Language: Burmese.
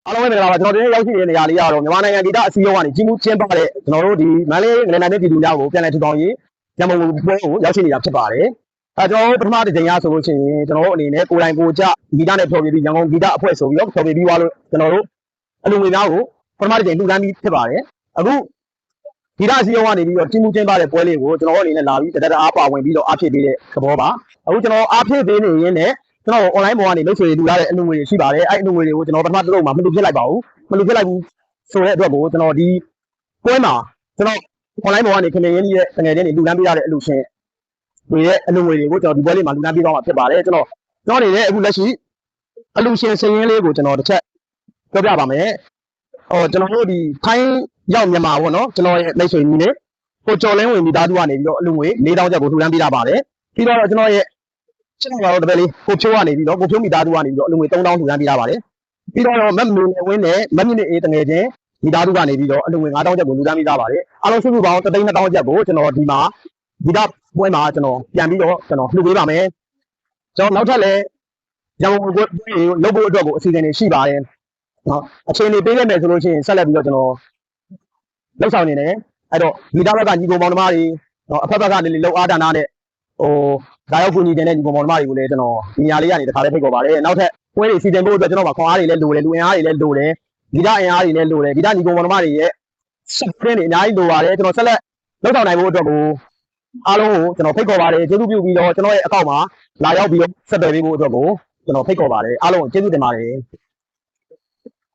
အားလုံးပဲမင်္ဂလာပါကျွန်တော်ဒီနေ့ရောက်ရှိနေတဲ့နေရာလေးကတော့မြန်မာနိုင်ငံဒေသအစည်းအရုံးကနေကြီးမှုကျင်းပတဲ့ကျွန်တော်တို့ဒီမန္တလေးငလနိုင်တဲ့ပြည်သူများကိုပြန်လည်ထူထောင်ရေးရန်ကုန်ပွဲကိုရောက်ရှိနေတာဖြစ်ပါတယ်ကျွန်တော်တို့ပထမတစ်ချိန်ရဆိုလို့ရှိရင်ကျွန်တော်တို့အနေနဲ့ကိုယ်တိုင်ကိုကြဂီတနဲ့ဖျော်ဖြေပြီးရန်ကုန်ဂီတအဖွဲ့ဆိုပြီးတော့ဖျော်ဖြေပြီးသွားလို့ကျွန်တော်တို့အလူငွေများကိုပထမတစ်ချိန်လှူဒန်းပြီးဖြစ်ပါတယ်အခုဒီအစည်းအရုံးကနေပြီးတော့ကြီးမှုကျင်းပတဲ့ပွဲလေးကိုကျွန်တော်တို့အနေနဲ့လာပြီးတတအားပါဝင်ပြီးတော့အားဖြည့်ပေးတဲ့သဘောပါအခုကျွန်တော်အားဖြည့်ပေးနေရင်းနဲ့ကျွန်တော် online ပေါ်ကနေမိတ်ဆွေတွေလူလာတဲ့အလူငွေတွေရှိပါတယ်အဲ့အလူငွေတွေကိုကျွန်တော်ပထမတစ်လုံးမှာမလူဖြစ်လိုက်ပါဘူးမလူဖြစ်လိုက်ဘူးဆိုတဲ့အတွက်ကိုကျွန်တော်ဒီပွဲမှာကျွန်တော် online ပေါ်ကနေခင်ဗျင်းကြီးရဲ့ငွေတွေလူလမ်းပေးရတဲ့အလူရှင်တွေရဲ့အလူငွေတွေကိုကျွန်တော်ဒီပွဲလေးမှာလူလမ်းပေးသွားမှာဖြစ်ပါတယ်ကျွန်တော်အနေနဲ့အခုလက်ရှိအလူရှင်စည်ရင်းလေးကိုကျွန်တော်တစ်ချက်ပြောပြပါမယ်ကျွန်တော်တို့ဒီထိုင်းရောက်မြန်မာပေါ့နော်ကျွန်တော်ရဲ့မိတ်ဆွေကြီးနဲ့ကိုကျော်လင်းဝင်မိသားစုကနေပြီးတော့အလူငွေ4000ကျပ်ကိုလူလမ်းပေးတာပါတယ်ပြီးတော့ကျွန်တော်ရဲ့ကျွန်တော်တို့တပည့်လေးကိုဖြိုးကနေပြီးတော့ကိုဖြိုးမိသားစုကနေပြီးတော့အလူငွေ3000လူလမ်းပေးတာပါတယ်ပြီးတော့မက်မီနေဝင်းနဲ့မက်မီနေအေးတငယ်ချင်းမိသားစုကနေပြီးတော့အလူငွေ9000ကျပ်ကိုလူတန်းပေးကြပါတယ်အားလုံးစုစုပေါင်း3,200,000ကျပ်ကိုကျွန်တော်ဒီမှာဒီကပွဲမှာကျွန်တော်ပြန်ပြီးတော့ကျွန်တော်လှူပေးပါမယ်ကျွန်တော်နောက်ထပ်လည်းရန်ကုန်ပွဲလုပ်ဖို့အတွက်ကိုအစီအစဉ်တွေရှိပါတယ်နော်အချိန်တွေပေးခဲ့မယ်ဆိုလို့ရှိရင်ဆက်လက်ပြီးတော့ကျွန်တော်လောက်ဆောင်နေတယ်အဲ့တော့မိသားစုကညီကိုမောင်နှမတွေနော်အဖက်ဖက်ကနေလောက်အားဒါနနဲ့ဒါရောက်ကူညီတဲ့ညီကိုမောင်နှမတွေကိုလည်းကျွန်တော်ဒီညာလေးကနေတခါလေးဖိတ်ခေါ်ပါတယ်နောက်ထပ်ပွဲတွေစီစဉ်ဖို့အတွက်ကျွန်တော်မှာခွန်အားတွေလည်းလိုတယ်လူအင်အားတွေလည်းလိုတယ်ဂီတအင်အားတွေလည်းလိုတယ်ဂီတညီကိုမောင်နှမတွေရဲ့စပင်းတွေအများကြီးလိုပါတယ်ကျွန်တော်ဆက်လက်လောက်ဆောင်နိုင်ဖို့အတွက်ကိုအားလုံးကိုကျွန်တော်ဖိတ်ခေါ်ပါတယ်ကျေးဇူးပြုပြီးတော့ကျွန်တော်ရဲ့အကောင့်မှာလာရောက်ပြီးတော့ဆက်သွယ်ပေးဖို့အတွက်ကိုကျွန်တော်ဖိတ်ခေါ်ပါတယ်အားလုံးကိုကျေးဇူးတင်ပါတယ်